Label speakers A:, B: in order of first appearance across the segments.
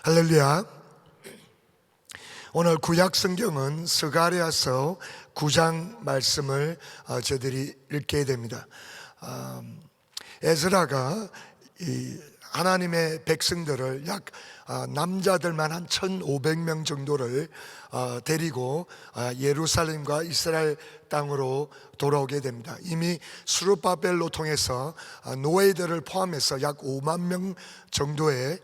A: 할렐루야. 오늘 구약 성경은 스가랴서 9장 말씀을 저희들이 읽게 됩니다. 에스라가 하나님의 백성들을 약 남자들만 한 1,500명 정도를 데리고 예루살렘과 이스라엘 땅으로 돌아오게 됩니다. 이미 스룹바벨로 통해서 노예들을 포함해서 약 5만 명 정도의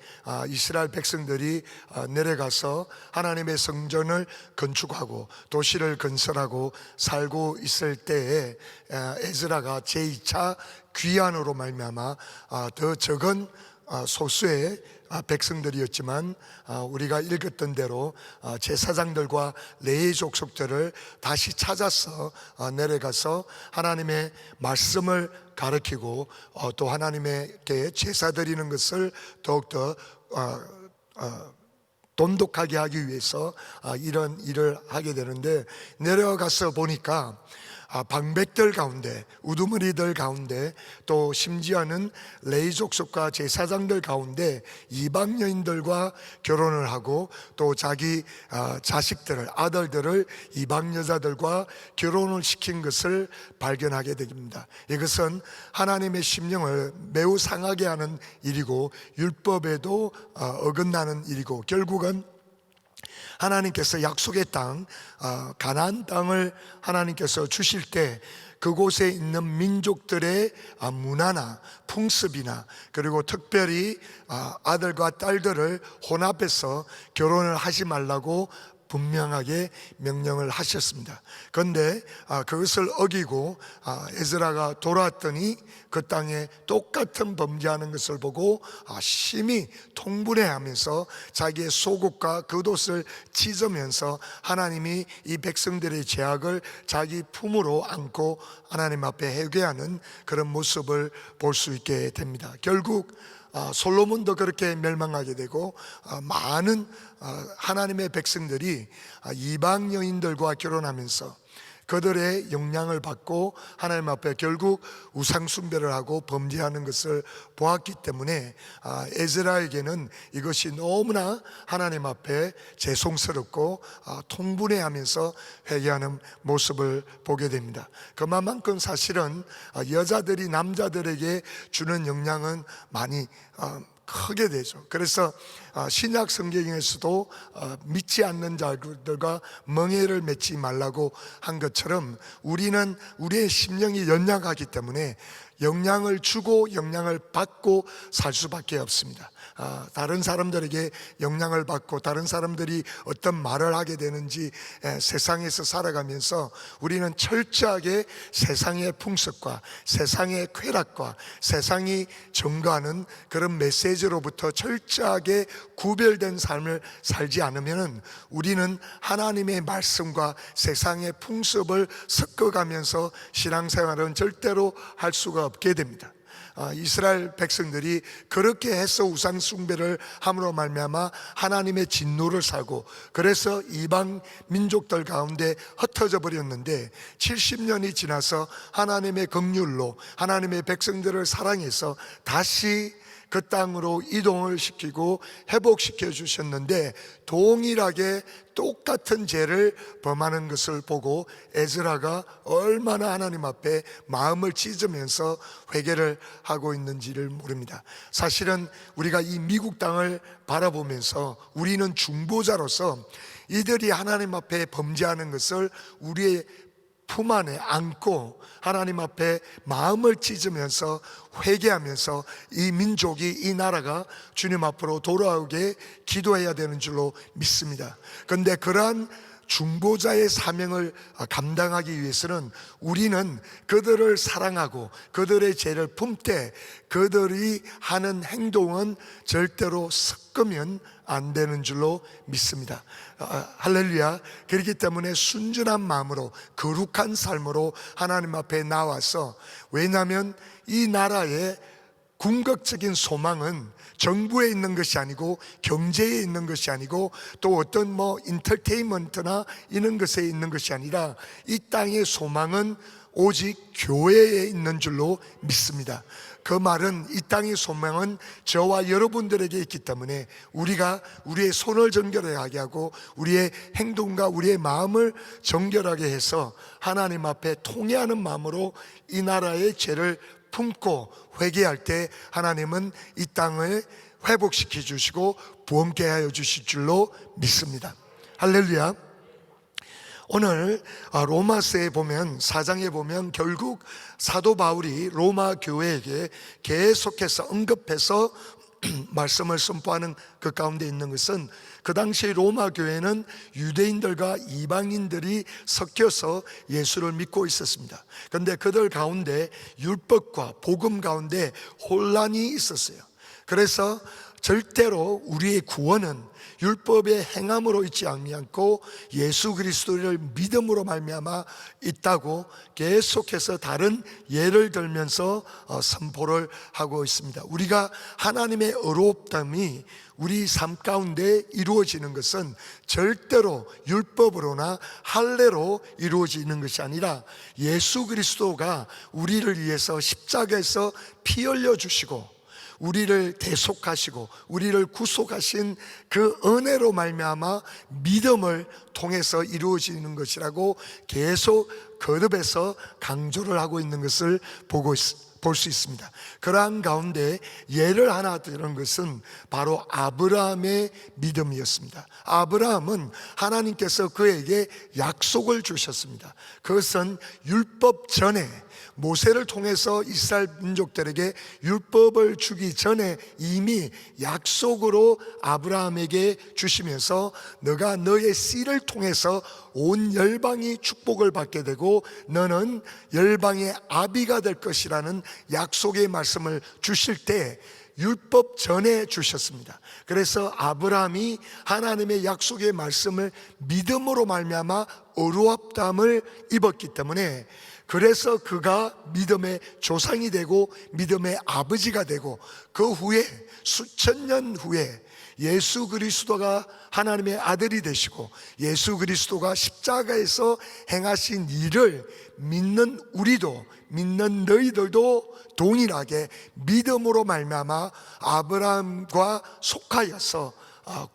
A: 이스라엘 백성들이 내려가서 하나님의 성전을 건축하고 도시를 건설하고 살고 있을 때에 에스라가 제2차 귀환으로 말미암아 더 적은 소수의 백성들이었지만 우리가 읽었던 대로 제사장들과 레위 족속들을 다시 찾아서 내려가서 하나님의 말씀을 가르치고 또 하나님께 제사 드리는 것을 더욱더 돈독하게 하기 위해서 이런 일을 하게 되는데, 내려가서 보니까 방백들 가운데, 우두머리들 가운데, 또 심지어는 레위 족속과 제사장들 가운데 이방 여인들과 결혼을 하고 또 자기 자식들을, 아들들을 이방 여자들과 결혼을 시킨 것을 발견하게 됩니다. 이것은 하나님의 심령을 매우 상하게 하는 일이고 율법에도 어긋나는 일이고, 결국은 하나님께서 약속의 땅, 가나안 땅을 하나님께서 주실 때 그곳에 있는 민족들의 문화나 풍습이나, 그리고 특별히 아들과 딸들을 혼합해서 결혼을 하지 말라고 분명하게 명령을 하셨습니다. 그런데 그것을 어기고 에스라가 돌아왔더니 그 땅에 똑같은 범죄하는 것을 보고 심히 통분해하면서 자기의 속옷과 겉옷을 찢으면서 하나님이 이 백성들의 죄악을 자기 품으로 안고 하나님 앞에 회개하는 그런 모습을 볼 수 있게 됩니다. 결국 솔로몬도 그렇게 멸망하게 되고 많은 하나님의 백성들이 이방 여인들과 결혼하면서 그들의 영향을 받고 하나님 앞에 결국 우상 숭배를 하고 범죄하는 것을 보았기 때문에 에스라에게는 이것이 너무나 하나님 앞에 죄송스럽고 통분해하면서 회개하는 모습을 보게 됩니다. 그만큼 사실은 여자들이 남자들에게 주는 영향은 많이 크게 되죠. 그래서 신약 성경에서도 믿지 않는 자들과 멍에를 맺지 말라고 한 것처럼 우리는 우리의 심령이 연약하기 때문에 영향을 주고 영향을 받고 살 수밖에 없습니다. 다른 사람들에게 영향을 받고 다른 사람들이 어떤 말을 하게 되는지 세상에서 살아가면서 우리는 철저하게 세상의 풍습과 세상의 쾌락과 세상이 전가하는 그런 메시지로부터 철저하게 구별된 삶을 살지 않으면 우리는 하나님의 말씀과 세상의 풍습을 섞어가면서 신앙생활은 절대로 할 수가 없게 됩니다. 이스라엘 백성들이 그렇게 해서 우상 숭배를 함으로 말미암아 하나님의 진노를 사고, 그래서 이방 민족들 가운데 흩어져 버렸는데 70년이 지나서 하나님의 긍휼로 하나님의 백성들을 사랑해서 다시 그 땅으로 이동을 시키고 회복시켜 주셨는데, 동일하게 똑같은 죄를 범하는 것을 보고 에스라가 얼마나 하나님 앞에 마음을 찢으면서 회개를 하고 있는지를 모릅니다. 사실은 우리가 이 미국 땅을 바라보면서 우리는 중보자로서 이들이 하나님 앞에 범죄하는 것을 우리의 품 안에 안고 하나님 앞에 마음을 찢으면서 회개하면서 이 민족이, 이 나라가 주님 앞으로 돌아오게 기도해야 되는 줄로 믿습니다. 그런데 그러한 중보자의 사명을 감당하기 위해서는 우리는 그들을 사랑하고 그들의 죄를 품되 그들이 하는 행동은 절대로 섞으면 안 되는 줄로 믿습니다. 할렐루야. 그렇기 때문에 순전한 마음으로 거룩한 삶으로 하나님 앞에 나와서, 왜냐하면 이 나라의 궁극적인 소망은 정부에 있는 것이 아니고 경제에 있는 것이 아니고 또 어떤 인터테인먼트나 이런 것에 있는 것이 아니라 이 땅의 소망은 오직 교회에 있는 줄로 믿습니다. 그 말은 이 땅의 소망은 저와 여러분들에게 있기 때문에 우리가 우리의 손을 정결하게 하고 우리의 행동과 우리의 마음을 정결하게 해서 하나님 앞에 통회하는 마음으로 이 나라의 죄를 품고 회개할 때 하나님은 이 땅을 회복시켜 주시고 부흥케 하여 주실 줄로 믿습니다. 할렐루야. 오늘 로마서에 보면 4장에 보면 결국 사도 바울이 로마 교회에게 계속해서 언급해서 말씀을 선포하는 그 가운데 있는 것은 그 당시 로마 교회는 유대인들과 이방인들이 섞여서 예수를 믿고 있었습니다. 그런데 그들 가운데 율법과 복음 가운데 혼란이 있었어요. 그래서 절대로 우리의 구원은 율법의 행함으로 있지 않고 예수 그리스도를 믿음으로 말미암아 있다고 계속해서 다른 예를 들면서 선포를 하고 있습니다. 우리가 하나님의 의롭다함이 우리 삶 가운데 이루어지는 것은 절대로 율법으로나 할례로 이루어지는 것이 아니라 예수 그리스도가 우리를 위해서 십자가에서 피 흘려 주시고 우리를 대속하시고 우리를 구속하신 그 은혜로 말미암아 믿음을 통해서 이루어지는 것이라고 계속 거듭해서 강조를 하고 있는 것을 볼 수 있습니다. 그러한 가운데 예를 하나 드는 것은 바로 아브라함의 믿음이었습니다. 아브라함은 하나님께서 그에게 약속을 주셨습니다. 그것은 율법 전에 모세를 통해서 이스라엘 민족들에게 율법을 주기 전에 이미 약속으로 아브라함에게 주시면서 너가 너의 씨를 통해서 온 열방이 축복을 받게 되고 너는 열방의 아비가 될 것이라는 약속의 말씀을 주실 때 율법 전에 주셨습니다. 그래서 아브라함이 하나님의 약속의 말씀을 믿음으로 말미암아 의롭다함을 입었기 때문에 그래서 그가 믿음의 조상이 되고 믿음의 아버지가 되고 그 후에 수천 년 후에 예수 그리스도가 하나님의 아들이 되시고 예수 그리스도가 십자가에서 행하신 일을 믿는 우리도 믿는 너희들도 동일하게 믿음으로 말미암아 아브라함과 속하여서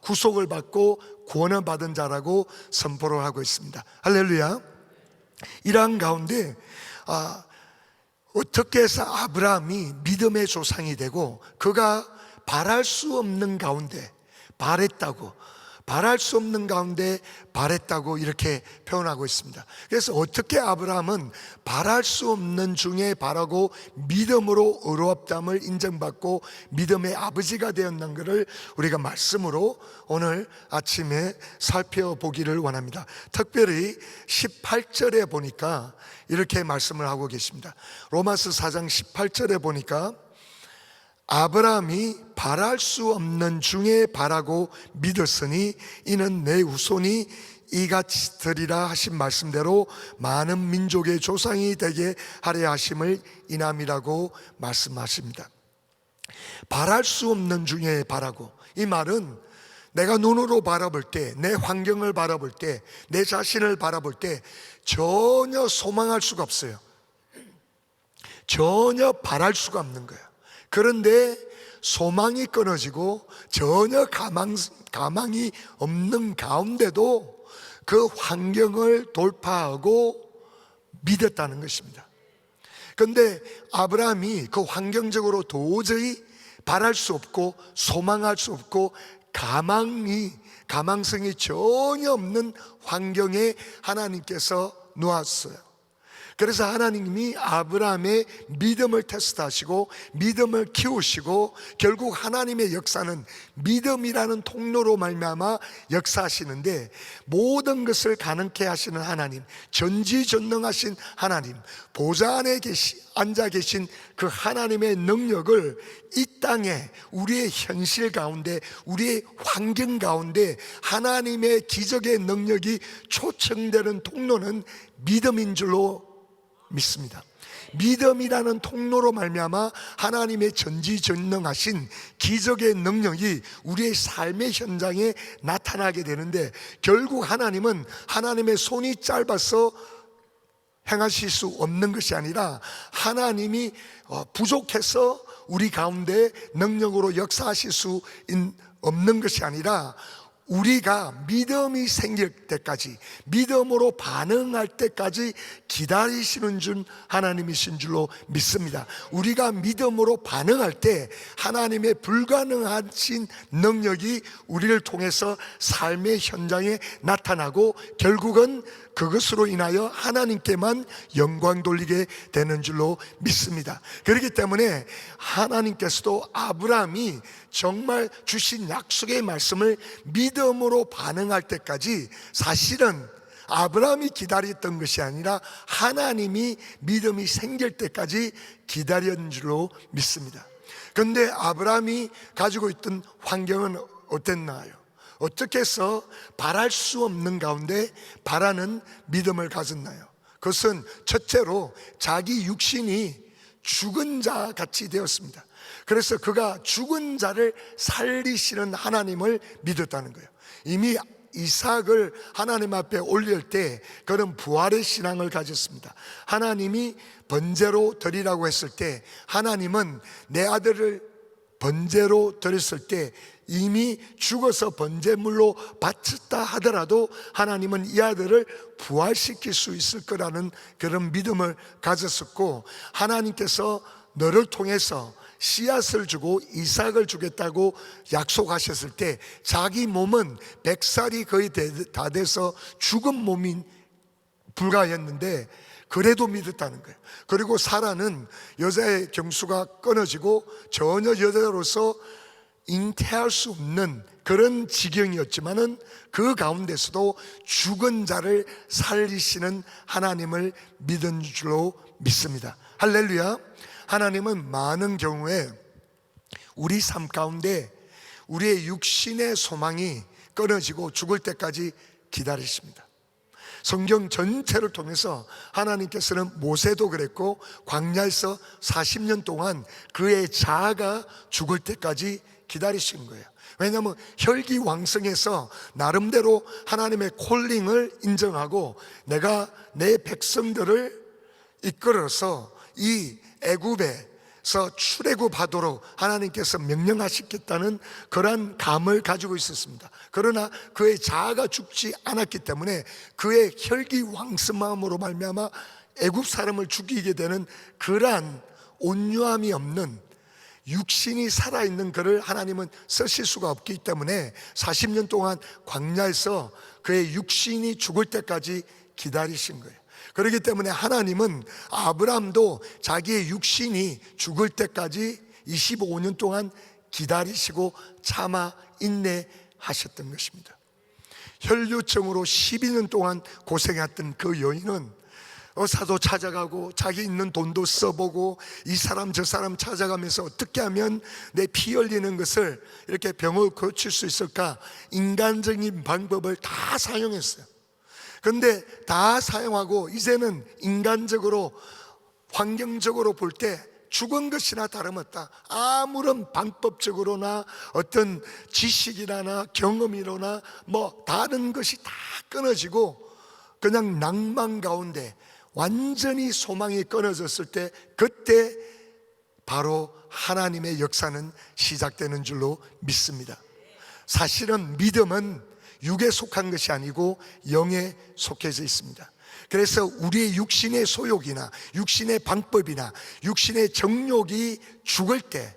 A: 구속을 받고 구원을 받은 자라고 선포를 하고 있습니다. 할렐루야. 이러한 가운데 어떻게 해서 아브라함이 믿음의 조상이 되고 그가 바랄 수 없는 가운데 바랄 수 없는 가운데 바랬다고 이렇게 표현하고 있습니다. 그래서 어떻게 아브라함은 바랄 수 없는 중에 바라고 믿음으로 의롭다함을 인정받고 믿음의 아버지가 되었는 것을 우리가 말씀으로 오늘 아침에 살펴보기를 원합니다. 특별히 18절에 보니까 이렇게 말씀을 하고 계십니다. 로마서 4장 18절에 보니까 아브라함이 바랄 수 없는 중에 바라고 믿었으니 이는 내 후손이 이같이 되리라 하신 말씀대로 많은 민족의 조상이 되게 하려 하심을 인함이라고 말씀하십니다. 바랄 수 없는 중에 바라고, 이 말은 내가 눈으로 바라볼 때, 내 환경을 바라볼 때, 내 자신을 바라볼 때 전혀 소망할 수가 없어요. 전혀 바랄 수가 없는 거예요. 그런데 소망이 끊어지고 전혀 가망이 없는 가운데도 그 환경을 돌파하고 믿었다는 것입니다. 그런데 아브라함이 그 환경적으로 도저히 바랄 수 없고 소망할 수 없고 가망성이 전혀 없는 환경에 하나님께서 놓았어요. 그래서 하나님이 아브라함의 믿음을 테스트하시고 믿음을 키우시고 결국 하나님의 역사는 믿음이라는 통로로 말미암아 역사하시는데 모든 것을 가능케 하시는 하나님, 전지전능하신 하나님, 보좌 안에 앉아 계신 그 하나님의 능력을 이 땅에 우리의 현실 가운데 우리의 환경 가운데 하나님의 기적의 능력이 초청되는 통로는 믿음인 줄로 믿습니다. 믿음이라는 통로로 말미암아 하나님의 전지전능하신 기적의 능력이 우리의 삶의 현장에 나타나게 되는데 결국 하나님은 하나님의 손이 짧아서 행하실 수 없는 것이 아니라 하나님이 부족해서 우리 가운데 능력으로 역사하실 수 없는 것이 아니라 우리가 믿음이 생길 때까지, 믿음으로 반응할 때까지 기다리시는 줄 하나님이신 줄로 믿습니다. 우리가 믿음으로 반응할 때 하나님의 불가능하신 능력이 우리를 통해서 삶의 현장에 나타나고 결국은 그것으로 인하여 하나님께만 영광 돌리게 되는 줄로 믿습니다. 그렇기 때문에 하나님께서도 아브라함이 정말 주신 약속의 말씀을 믿음으로 반응할 때까지 사실은 아브라함이 기다렸던 것이 아니라 하나님이 믿음이 생길 때까지 기다린 줄로 믿습니다. 그런데 아브라함이 가지고 있던 환경은 어땠나요? 어떻게 해서 바랄 수 없는 가운데 바라는 믿음을 가졌나요? 그것은 첫째로 자기 육신이 죽은 자 같이 되었습니다. 그래서 그가 죽은 자를 살리시는 하나님을 믿었다는 거예요. 이미 이삭을 하나님 앞에 올릴 때 그는 부활의 신앙을 가졌습니다. 하나님이 번제로 드리라고 했을 때 하나님은 내 아들을 번제로 드렸을 때 이미 죽어서 번제물로 바쳤다 하더라도 하나님은 이 아들을 부활시킬 수 있을 거라는 그런 믿음을 가졌었고, 하나님께서 너를 통해서 씨앗을 주고 이삭을 주겠다고 약속하셨을 때 자기 몸은 100살이 거의 다 돼서 죽은 몸이 불가했는데 그래도 믿었다는 거예요. 그리고 사라는 여자의 경수가 끊어지고 전혀 여자로서 잉태할 수 없는 그런 지경이었지만은 그 가운데서도 죽은 자를 살리시는 하나님을 믿은 줄로 믿습니다. 할렐루야. 하나님은 많은 경우에 우리 삶 가운데 우리의 육신의 소망이 끊어지고 죽을 때까지 기다리십니다. 성경 전체를 통해서 하나님께서는 모세도 그랬고 광야에서 40년 동안 그의 자아가 죽을 때까지 기다리신 거예요. 왜냐하면 혈기왕성해서 나름대로 하나님의 콜링을 인정하고 내가 내 백성들을 이끌어서 이 애굽에서 출애굽하도록 하나님께서 명령하시겠다는 그러한 감을 가지고 있었습니다. 그러나 그의 자아가 죽지 않았기 때문에 그의 혈기왕성함으로 말미암아 애굽 사람을 죽이게 되는 그러한 온유함이 없는 육신이 살아있는 그를 하나님은 쓰실 수가 없기 때문에 40년 동안 광야에서 그의 육신이 죽을 때까지 기다리신 거예요. 그렇기 때문에 하나님은 아브라함도 자기의 육신이 죽을 때까지 25년 동안 기다리시고 참아 인내하셨던 것입니다. 혈류증으로 12년 동안 고생했던 그 여인은 의사도 찾아가고 자기 있는 돈도 써보고 이 사람 저 사람 찾아가면서 어떻게 하면 내 피 흘리는 것을 이렇게 병을 고칠 수 있을까, 인간적인 방법을 다 사용했어요. 그런데 다 사용하고 이제는 인간적으로 환경적으로 볼 때 죽은 것이나 다름없다. 아무런 방법적으로나 어떤 지식이나 경험이로나 뭐 다른 것이 다 끊어지고 그냥 낭만 가운데 완전히 소망이 끊어졌을 때 그때 바로 하나님의 역사는 시작되는 줄로 믿습니다. 사실은 믿음은 육에 속한 것이 아니고 영에 속해져 있습니다. 그래서 우리의 육신의 소욕이나 육신의 방법이나 육신의 정욕이 죽을 때,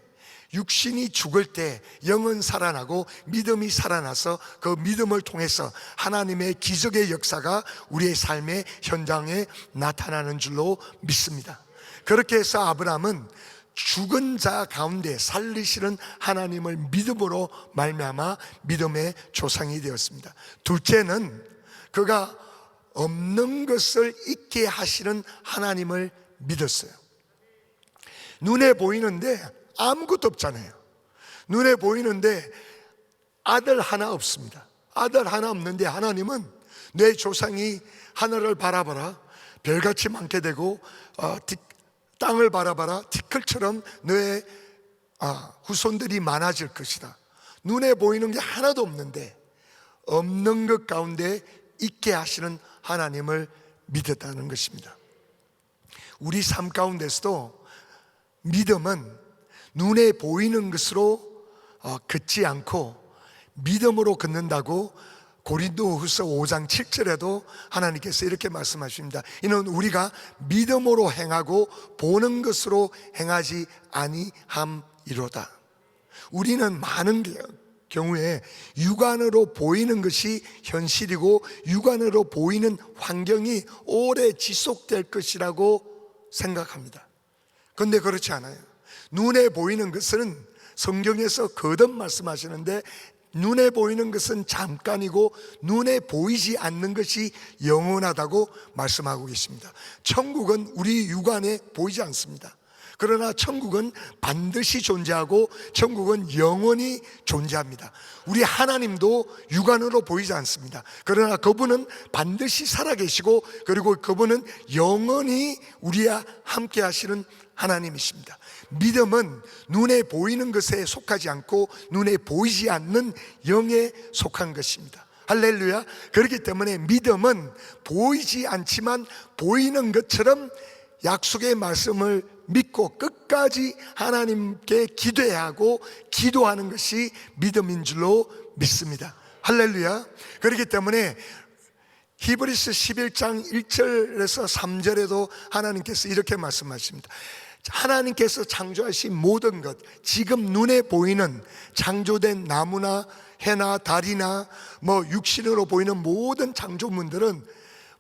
A: 육신이 죽을 때 영은 살아나고 믿음이 살아나서 그 믿음을 통해서 하나님의 기적의 역사가 우리의 삶의 현장에 나타나는 줄로 믿습니다. 그렇게 해서 아브라함은 죽은 자 가운데 살리시는 하나님을 믿음으로 말미암아 믿음의 조상이 되었습니다. 둘째는 그가 없는 것을 있게 하시는 하나님을 믿었어요. 눈에 보이는데 아무것도 없잖아요. 눈에 보이는데 아들 하나 없습니다. 아들 하나 없는데 하나님은 내 조상이 하늘을 바라봐라, 별같이 많게 되고 땅을 바라봐라, 티끌처럼 너의 후손들이 많아질 것이다. 눈에 보이는 게 하나도 없는데 없는 것 가운데 있게 하시는 하나님을 믿었다는 것입니다. 우리 삶 가운데서도 믿음은 눈에 보이는 것으로 걷지 않고 믿음으로 걷는다고 고린도후서 5장 7절에도 하나님께서 이렇게 말씀하십니다. 이는 우리가 믿음으로 행하고 보는 것으로 행하지 아니함이로다. 우리는 많은 경우에 육안으로 보이는 것이 현실이고 육안으로 보이는 환경이 오래 지속될 것이라고 생각합니다. 그런데 그렇지 않아요. 눈에 보이는 것은 성경에서 거듭 말씀하시는데, 눈에 보이는 것은 잠깐이고 눈에 보이지 않는 것이 영원하다고 말씀하고 계십니다. 천국은 우리 육안에 보이지 않습니다. 그러나 천국은 반드시 존재하고 천국은 영원히 존재합니다. 우리 하나님도 육안으로 보이지 않습니다. 그러나 그분은 반드시 살아계시고, 그리고 그분은 영원히 우리와 함께 하시는 하나님이십니다. 믿음은 눈에 보이는 것에 속하지 않고 눈에 보이지 않는 영에 속한 것입니다. 할렐루야. 그렇기 때문에 믿음은 보이지 않지만 보이는 것처럼 약속의 말씀을 믿고 끝까지 하나님께 기도해야 하고 기도하는 것이 믿음인 줄로 믿습니다. 할렐루야. 그렇기 때문에 히브리서 11장 1절에서 3절에도 하나님께서 이렇게 말씀하십니다. 하나님께서 창조하신 모든 것, 지금 눈에 보이는 창조된 나무나 해나 달이나 육신으로 보이는 모든 창조물들은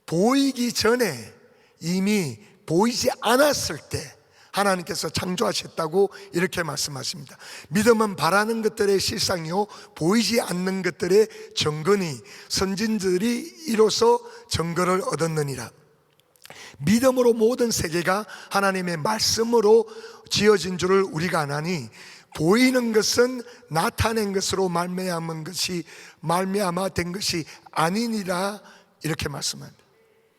A: 보이기 전에, 이미 보이지 않았을 때 하나님께서 창조하셨다고 이렇게 말씀하십니다. 믿음은 바라는 것들의 실상이요 보이지 않는 것들의 증거니 선진들이 이로써 증거를 얻었느니라. 믿음으로 모든 세계가 하나님의 말씀으로 지어진 줄을 우리가 아나니 보이는 것은 나타낸 것으로 말미암아 된 것이 아니니라, 이렇게 말씀합니다.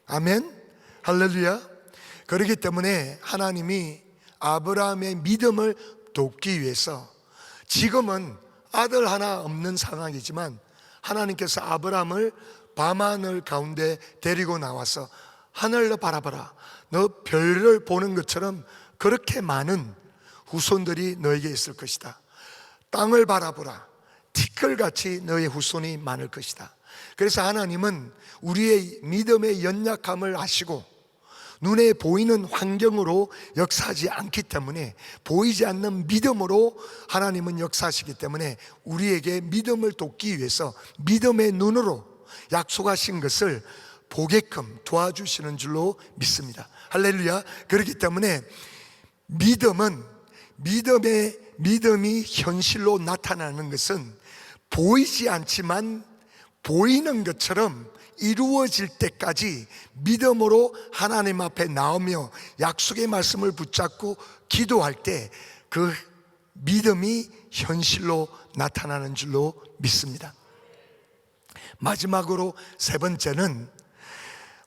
A: 아멘. 할렐루야. 그렇기 때문에 하나님이 아브라함의 믿음을 돕기 위해서, 지금은 아들 하나 없는 상황이지만 하나님께서 아브라함을 밤하늘 가운데 데리고 나와서 하늘로 바라봐라, 너 별을 보는 것처럼 그렇게 많은 후손들이 너에게 있을 것이다. 땅을 바라보라, 티끌같이 너의 후손이 많을 것이다. 그래서 하나님은 우리의 믿음의 연약함을 아시고 눈에 보이는 환경으로 역사하지 않기 때문에, 보이지 않는 믿음으로 하나님은 역사하시기 때문에 우리에게 믿음을 돕기 위해서 믿음의 눈으로 약속하신 것을 보게끔 도와주시는 줄로 믿습니다. 할렐루야. 그렇기 때문에 믿음이 현실로 나타나는 것은 보이지 않지만 보이는 것처럼 이루어질 때까지 믿음으로 하나님 앞에 나오며 약속의 말씀을 붙잡고 기도할 때 그 믿음이 현실로 나타나는 줄로 믿습니다. 마지막으로 세 번째는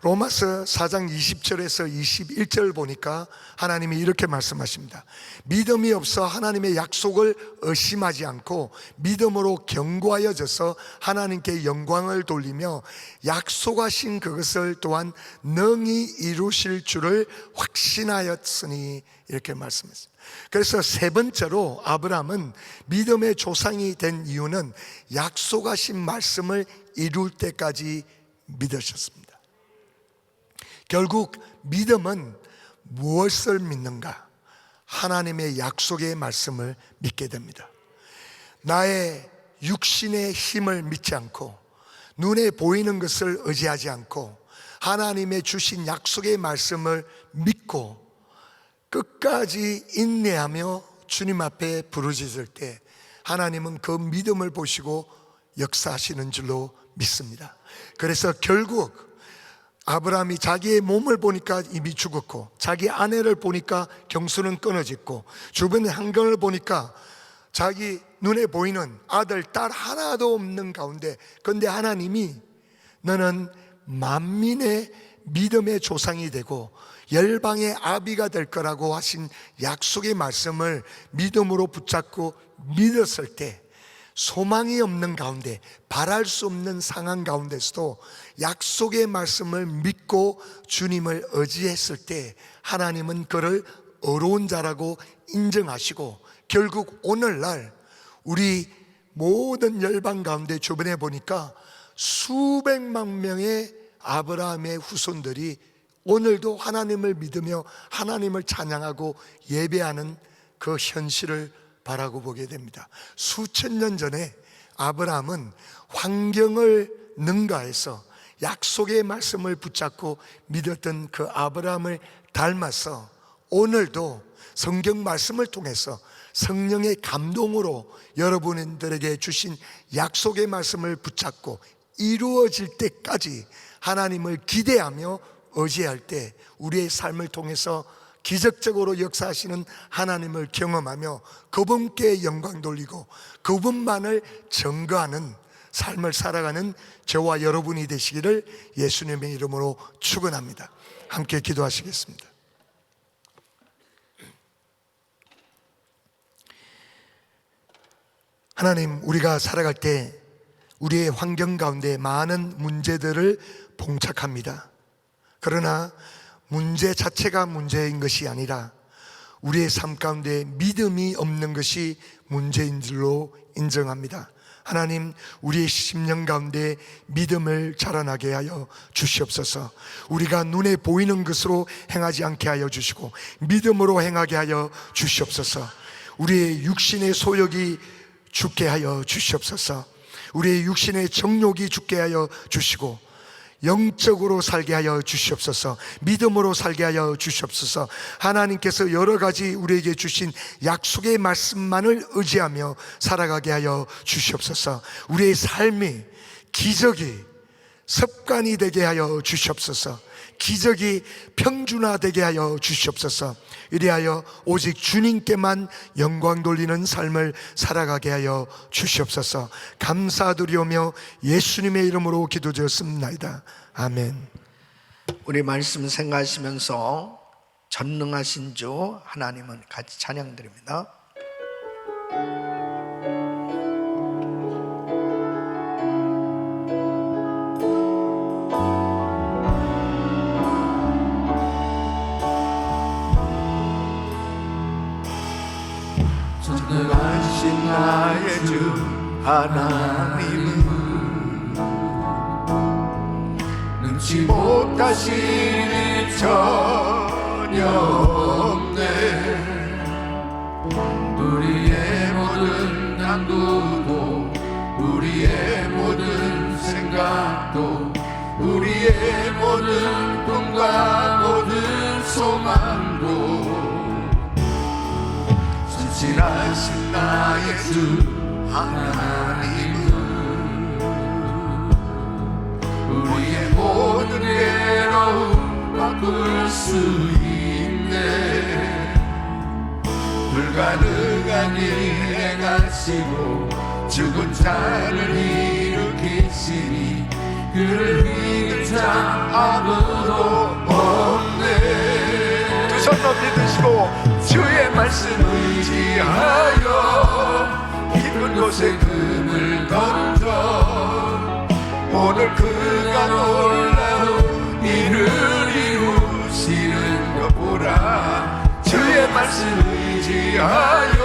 A: 로마서 4장 20절에서 21절 보니까 하나님이 이렇게 말씀하십니다. 믿음이 없어 하나님의 약속을 의심하지 않고 믿음으로 견고하여져서 하나님께 영광을 돌리며 약속하신 그것을 또한 능히 이루실 줄을 확신하였으니, 이렇게 말씀했습니다. 그래서 세 번째로 아브라함은 믿음의 조상이 된 이유는 약속하신 말씀을 이룰 때까지 믿으셨습니다. 결국 믿음은 무엇을 믿는가? 하나님의 약속의 말씀을 믿게 됩니다. 나의 육신의 힘을 믿지 않고 눈에 보이는 것을 의지하지 않고 하나님의 주신 약속의 말씀을 믿고 끝까지 인내하며 주님 앞에 부르짖을 때 하나님은 그 믿음을 보시고 역사하시는 줄로 믿습니다. 그래서 결국 아브라함이 자기의 몸을 보니까 이미 죽었고, 자기 아내를 보니까 경수는 끊어졌고, 주변의 환경을 보니까 자기 눈에 보이는 아들, 딸 하나도 없는 가운데, 그런데 하나님이 너는 만민의 믿음의 조상이 되고 열방의 아비가 될 거라고 하신 약속의 말씀을 믿음으로 붙잡고 믿었을 때 소망이 없는 가운데, 바랄 수 없는 상황 가운데서도 약속의 말씀을 믿고 주님을 의지했을 때 하나님은 그를 의로운 자라고 인정하시고, 결국 오늘날 우리 모든 열방 가운데 주변에 보니까 수백만 명의 아브라함의 후손들이 오늘도 하나님을 믿으며 하나님을 찬양하고 예배하는 그 현실을 바라고 보게 됩니다. 수천 년 전에 아브라함은 환경을 능가해서 약속의 말씀을 붙잡고 믿었던 그 아브라함을 닮아서 오늘도 성경 말씀을 통해서 성령의 감동으로 여러분들에게 주신 약속의 말씀을 붙잡고 이루어질 때까지 하나님을 기대하며 의지할 때 우리의 삶을 통해서 기적적으로 역사하시는 하나님을 경험하며 그분께 영광 돌리고 그분만을 증거하는 삶을 살아가는 저와 여러분이 되시기를 예수님의 이름으로 축원합니다. 함께 기도하시겠습니다. 하나님, 우리가 살아갈 때 우리의 환경 가운데 많은 문제들을 봉착합니다. 그러나 문제 자체가 문제인 것이 아니라 우리의 삶 가운데 믿음이 없는 것이 문제인 줄로 인정합니다. 하나님, 우리의 심령 가운데 믿음을 자라나게 하여 주시옵소서. 우리가 눈에 보이는 것으로 행하지 않게 하여 주시고 믿음으로 행하게 하여 주시옵소서. 우리의 육신의 소욕이 죽게 하여 주시옵소서. 우리의 육신의 정욕이 죽게 하여 주시고 영적으로 살게 하여 주시옵소서. 믿음으로 살게 하여 주시옵소서. 하나님께서 여러 가지 우리에게 주신 약속의 말씀만을 의지하며 살아가게 하여 주시옵소서. 우리의 삶이 기적이 습관이 되게 하여 주시옵소서. 기적이 평준화되게 하여 주시옵소서. 이리하여 오직 주님께만 영광 돌리는 삶을 살아가게 하여 주시옵소서. 감사드리오며 예수님의 이름으로 기도드렸습니다. 아멘.
B: 우리 말씀 생각하시면서 전능하신 주 하나님은 같이 찬양드립니다.
C: 전능하신 나의 주 하나님은 능치 못하신 일 전혀 없네. 우리의 모든 당구도 우리의 모든 생각도 우리의 모든 꿈과 모든 소망도 신실하신 나의 주 하나님은 우리의 모든 괴로움 바꿀 수 있네. 불가능한 일 행하시고 죽은 자를 일으키시니 그를 믿는 자 아무도 없네. 두 손 높이 드시고 주의 말씀 의지하여 깊은 곳에 금을 던져 오늘 그가 놀라운 일을 이루시는 것 보라. 주의 말씀 의지하여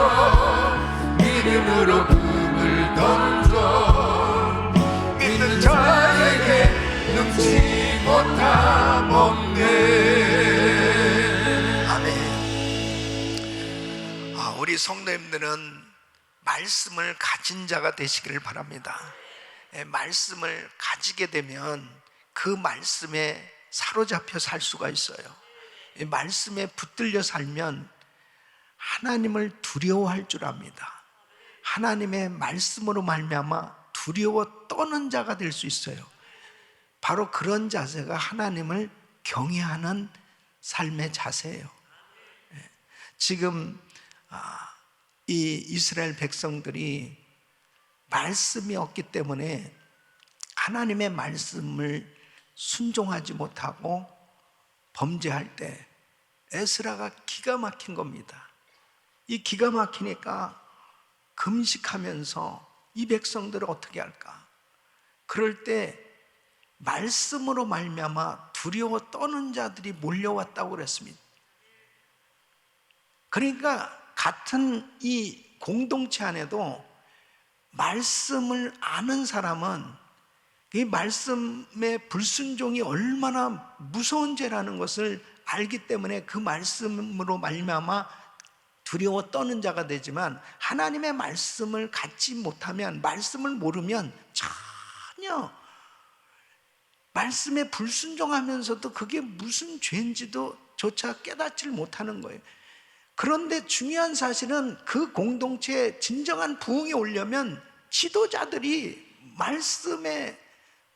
C: 믿음으로 금을 던져 믿는 자에게 능치 못함 없네.
B: 우리 성도님들은 말씀을 가진 자가 되시기를 바랍니다. 말씀을 가지게 되면 그 말씀에 사로잡혀 살 수가 있어요. 말씀에 붙들려 살면 하나님을 두려워할 줄 압니다. 하나님의 말씀으로 말미암아 두려워 떠는 자가 될 수 있어요. 바로 그런 자세가 하나님을 경외하는 삶의 자세예요. 지금 이 이스라엘 백성들이 말씀이 없기 때문에 하나님의 말씀을 순종하지 못하고 범죄할 때 에스라가 기가 막힌 겁니다. 이 기가 막히니까 금식하면서 이 백성들을 어떻게 할까? 그럴 때 말씀으로 말미암아 두려워 떠는 자들이 몰려왔다고 그랬습니다. 그러니까 같은 이 공동체 안에도 말씀을 아는 사람은 이 말씀의 불순종이 얼마나 무서운 죄라는 것을 알기 때문에 그 말씀으로 말미암아 두려워 떠는 자가 되지만, 하나님의 말씀을 갖지 못하면, 말씀을 모르면 전혀 말씀에 불순종하면서도 그게 무슨 죄인지도 조차 깨닫지를 못하는 거예요. 그런데 중요한 사실은 그 공동체에 진정한 부흥이 오려면 지도자들이 말씀에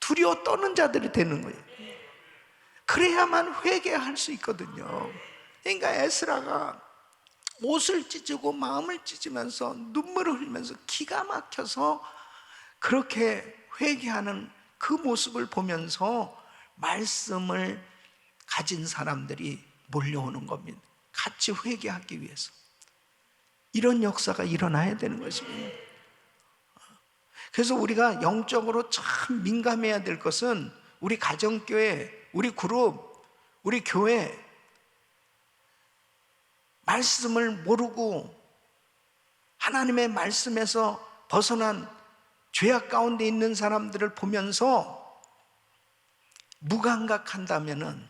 B: 두려워 떠는 자들이 되는 거예요. 그래야만 회개할 수 있거든요. 그러니까 에스라가 옷을 찢고 마음을 찢으면서 눈물을 흘리면서 기가 막혀서 그렇게 회개하는 그 모습을 보면서 말씀을 가진 사람들이 몰려오는 겁니다. 같이 회개하기 위해서. 이런 역사가 일어나야 되는 것입니다. 그래서 우리가 영적으로 참 민감해야 될 것은 우리 가정교회, 우리 그룹, 우리 교회, 말씀을 모르고 하나님의 말씀에서 벗어난 죄악 가운데 있는 사람들을 보면서 무감각한다면은,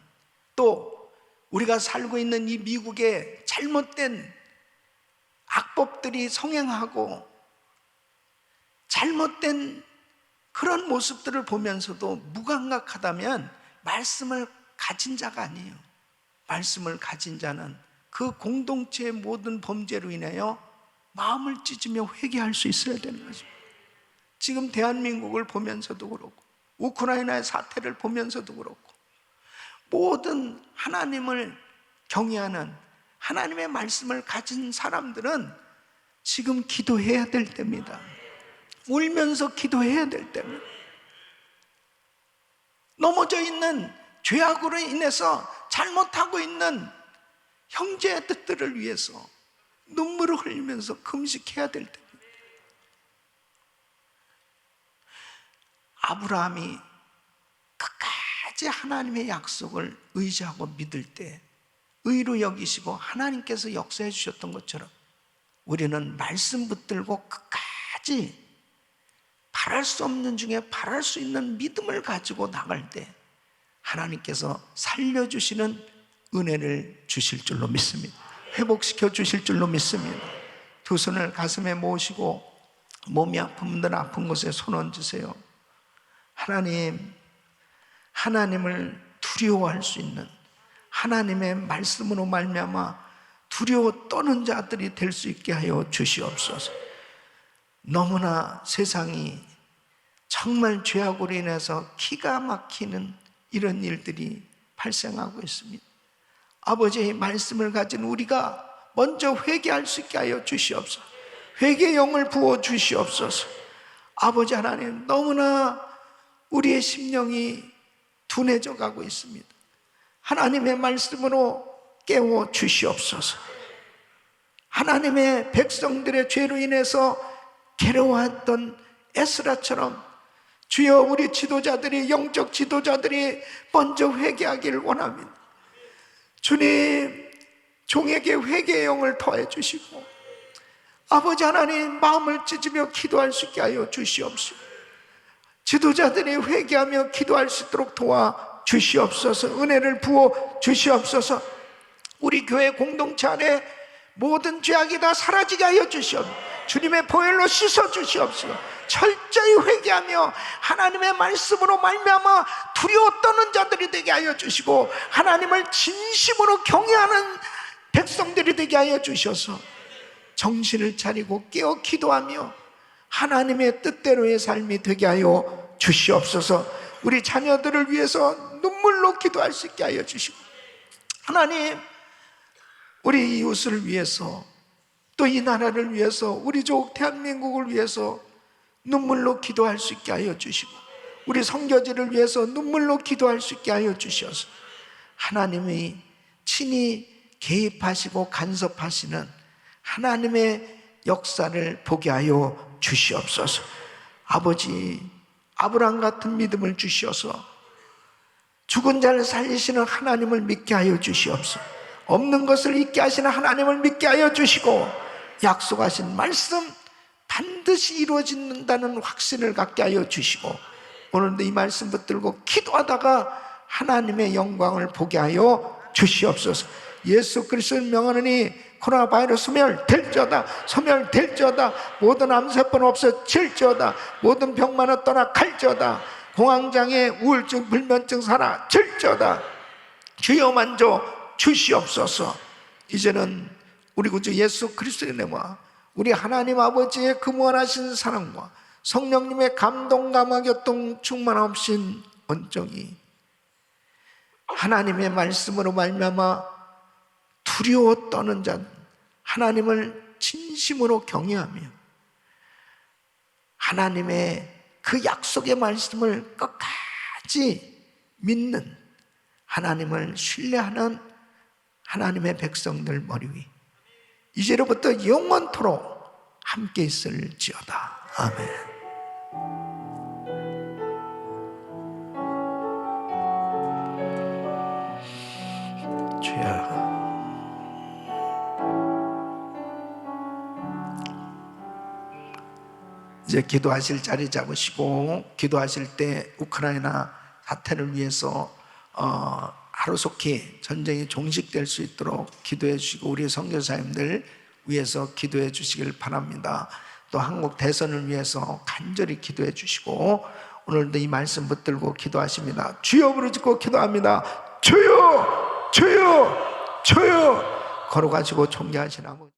B: 또 우리가 살고 있는 이 미국의 잘못된 악법들이 성행하고 잘못된 그런 모습들을 보면서도 무감각하다면 말씀을 가진 자가 아니에요. 말씀을 가진 자는 그 공동체의 모든 범죄로 인하여 마음을 찢으며 회개할 수 있어야 되는 거죠. 지금 대한민국을 보면서도 그렇고 우크라이나의 사태를 보면서도 그렇고 모든 하나님을 경외하는 하나님의 말씀을 가진 사람들은 지금 기도해야 될 때입니다. 울면서 기도해야 될 때입니다. 넘어져 있는 죄악으로 인해서 잘못하고 있는 형제들을 위해서 눈물을 흘리면서 금식해야 될 때입니다. 아브라함이 끝까지 하나님의 약속을 의지하고 믿을 때 의로 여기시고 하나님께서 역사해 주셨던 것처럼 우리는 말씀 붙들고 끝까지 바랄 수 없는 중에 바랄 수 있는 믿음을 가지고 나갈 때 하나님께서 살려주시는 은혜를 주실 줄로 믿습니다. 회복시켜 주실 줄로 믿습니다. 두 손을 가슴에 모으시고 몸이 아픈 분들은 아픈 곳에 손 얹으세요. 하나님, 하나님을 두려워할 수 있는 하나님의 말씀으로 말미암아 두려워 떠는 자들이 될 수 있게 하여 주시옵소서. 너무나 세상이 정말 죄악으로 인해서 기가 막히는 이런 일들이 발생하고 있습니다. 아버지의 말씀을 가진 우리가 먼저 회개할 수 있게 하여 주시옵소서. 회개의 영을 부어 주시옵소서. 아버지 하나님, 너무나 우리의 심령이 둔해져 가고 있습니다. 하나님의 말씀으로 깨워 주시옵소서. 하나님의 백성들의 죄로 인해서 괴로워했던 에스라처럼 주여, 우리 지도자들이, 영적 지도자들이 먼저 회개하기를 원합니다. 주님, 종에게 회개의 영을 더해 주시고 아버지 하나님, 마음을 찢으며 기도할 수 있게 하여 주시옵소서. 지도자들이 회개하며 기도할 수 있도록 도와 주시옵소서. 은혜를 부어 주시옵소서. 우리 교회 공동체 안에 모든 죄악이 다 사라지게 하여 주시옵소서. 주님의 보혈로 씻어 주시옵소서. 철저히 회개하며 하나님의 말씀으로 말미암아 두려워 떠는 자들이 되게 하여 주시고 하나님을 진심으로 경외하는 백성들이 되게 하여 주셔서 정신을 차리고 깨어 기도하며 하나님의 뜻대로의 삶이 되게 하여 주시옵소서. 우리 자녀들을 위해서 눈물로 기도할 수 있게 하여 주시고 하나님, 우리 이웃을 위해서, 또 이 나라를 위해서, 우리 족 대한민국을 위해서 눈물로 기도할 수 있게 하여 주시고 우리 선교지를 위해서 눈물로 기도할 수 있게 하여 주셔서 하나님이 친히 개입하시고 간섭하시는 하나님의 역사를 보게 하여 주시옵소서. 아버지, 아브라함 같은 믿음을 주시어서 죽은 자를 살리시는 하나님을 믿게 하여 주시옵소서. 없는 것을 있게 하시는 하나님을 믿게 하여 주시고, 약속하신 말씀 반드시 이루어진다는 확신을 갖게 하여 주시고, 오늘도 이 말씀 붙들고 기도하다가 하나님의 영광을 보게 하여 주시옵소서. 예수 그리스도를 명하노니 코로나 바이러스 소멸될지어다, 소멸될지어다. 모든 암세포는 없어질지어다. 모든 병만은 떠나갈지어다. 공황장애, 우울증, 불면증 사라질지어다. 주여 만져 주시옵소서. 이제는 우리 구주 예수 그리스도의 은혜와 우리 하나님 아버지의 그 무한하신 사랑과 성령님의 감동, 감화, 교통, 충만하신 언정이 하나님의 말씀으로 말미암아 두려워 떠는 자, 하나님을 진심으로 경외하며 하나님의 그 약속의 말씀을 끝까지 믿는, 하나님을 신뢰하는 하나님의 백성들 머리 위 이제로부터 영원토록 함께 있을지어다. 아멘. 주여, 이제 기도하실 자리 잡으시고, 기도하실 때 우크라이나 사태를 위해서 하루속히 전쟁이 종식될 수 있도록 기도해 주시고, 우리 선교사님들 위해서 기도해 주시길 바랍니다. 또 한국 대선을 위해서 간절히 기도해 주시고, 오늘도 이 말씀 붙들고 기도하십니다. 주여 부르짖고 기도합니다. 주여, 주여, 주여. 걸어가시고 존경하시는 아버지.